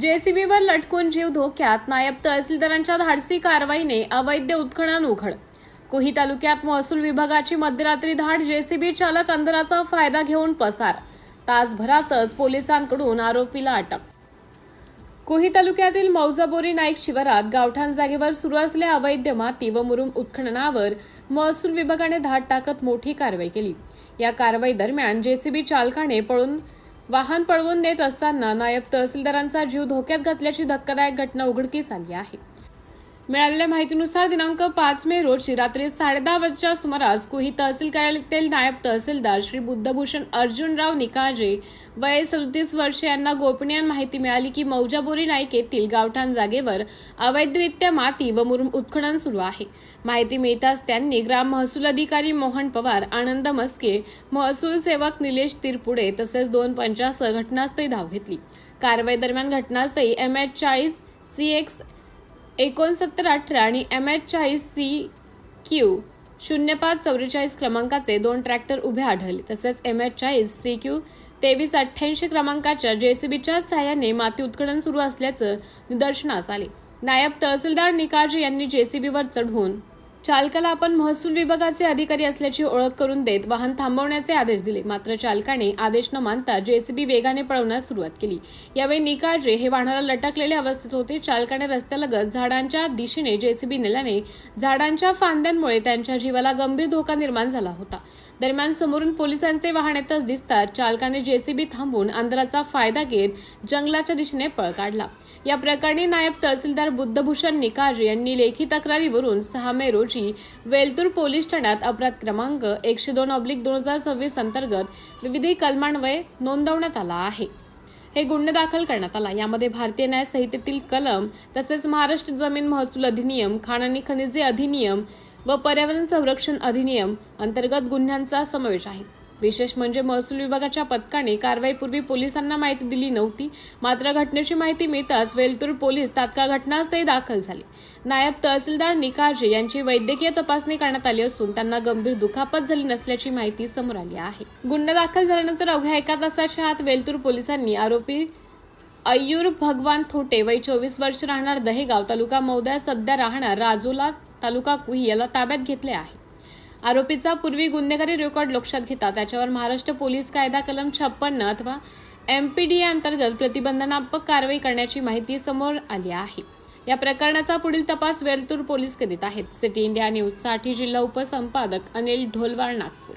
जेसीबीवर लटकून जीव धोक्यात, नायब तहसीलदारांच्या धाडसी कारवाईने अवैध उत्खनन उघड. कोही तालुक्यात महसूल विभागाची मध्यरात्री धाड, जेसीबी चालक अंधाराचा फायदा घेऊन पसार. तासभरातच पोलिसांकडून आरोपीला अटक. कोही तालुक्यातील मौजाबोरी नाईक शिवारात गावठाण जागेवर सुरू असलेल्या अवैध माती व मुरुम उत्खननावर महसूल विभागाने धाड टाकत मोठी कारवाई केली. या कारवाई दरम्यान जेसीबी चालकाने वाहन पळवून नेत असताना नायब तहसीलदारांचा जीव धोक्यात घातल्याची धक्कादायक घटना उघडकीस आली आहे. मिळालेल्या माहितीनुसार दिनांक 5 मे रोजी रात्री 10:30 वाजच्या सुमारास कोही तहसील कार्यालयातील नायब तहसीलदार श्री बुद्धभूषण अर्जुनराव निकाळजे वय 37 वर्षे यांना गोपनीय माहिती मिळाली की मौजाबोरी नाईक येथील गावठाण जागेवर अवैधरित्या माती व मुरुम उत्खनन सुरू आहे. माहिती मिळताच त्यांनी ग्राम महसूल अधिकारी मोहन पवार, आनंद मस्के, महसूल सेवक निलेश तिरपुडे तसेच 2 पंचासह घटनास्थळी धाव घेतली. कारवाई दरम्यान घटनास्थळी MH40 CX 6918 आणि MH40 CQ 0544 क्रमांकाचे 2 ट्रॅक्टर उभे आढळले. तसेच MH40 CQ 2388 क्रमांकाच्या जेसीबीच्या सहाय्याने माती उत्खनन सुरू असल्याचं निदर्शनास आले. नायब तहसीलदार निकाळजे यांनी जेसीबीवर चढून चालकाला आपण महसूल विभागाचे अधिकारी असल्याची ओळख करून देत वाहन थांबवण्याचे आदेश दिले. मात्र चालकाने आदेश न मानता जेसीबी वेगाने पळवण्यास सुरुवात केली. यावेळी निकाळजे हे वाहनाला लटकलेले अवस्थेत होते. चालकाने रस्त्यालगत झाडांच्या दिशेने जेसीबी नेल्याने झाडांच्या फांद्यांमुळे त्यांच्या जीवाला गंभीर धोका निर्माण झाला होता. दरम्यान समोरून पोलिसांचे वाहन येताच दिसताच चालकाने जेसीबी थांबवून अंधाराचा फायदा घेत जंगलाच्या दिशेने पळ काढला. या प्रकरणी नायब तहसीलदार बुद्धभूषण निकाळजे यांनी लेखी तक्रारीवरून 6 मे रोजी वेलतूर पोलीस ठाण्यात अपराध क्रमांक 102/2026 अंतर्गत विविध कलमान्वये नोंदवण्यात आला आहे. हे गुन्हे दाखल करण्यात आला. यामध्ये भारतीय न्याय संहितेतील कलम तसेच महाराष्ट्र जमीन महसूल अधिनियम, खाण आणि खनिजे अधिनियम व पर्यावरण संरक्षण अधिनियम अंतर्गत गुन्ह्यांचा समावेश आहे. विशेष म्हणजे महसूल विभागाच्या पथकाने कारवाईपूर्वी पोलिसांना माहिती दिली नव्हती. मात्र घटनेची माहिती मिळताच वेलतूर पोलीस तात्काळ घटनास्थळी दाखल झाले. नायब तहसीलदार निकाळजे यांची वैद्यकीय तपासणी करण्यात आली असून त्यांना गंभीर दुखापत झाली नसल्याची माहिती समोर आली आहे. गुन्हा दाखल झाल्यानंतर अवघ्या 1 तासाच्या आत वेलतूर पोलिसांनी आरोपी अय्यूर भगवान थोटे वय 24 वर्ष राहणार दहेगाव तालुका मौदा, सध्या राहणार राजोला तालुका कुही याला ताब्यात घेतले आहे. आरोपीचा पूर्वी गुन्हेगारी रेकॉर्ड लक्षात घेता त्याच्यावर महाराष्ट्र पोलीस कायदा कलम 56 अथवा MPDA अंतर्गत प्रतिबंधनात्मक कारवाई करण्याची माहिती समोर आली आहे. या प्रकरणाचा पुढील तपास वेलतूर पोलीस करीत आहेत. सिटी इंडिया न्यूज साठी जिल्हा उपसंपादक अनिल ढोलवार, नागपूर.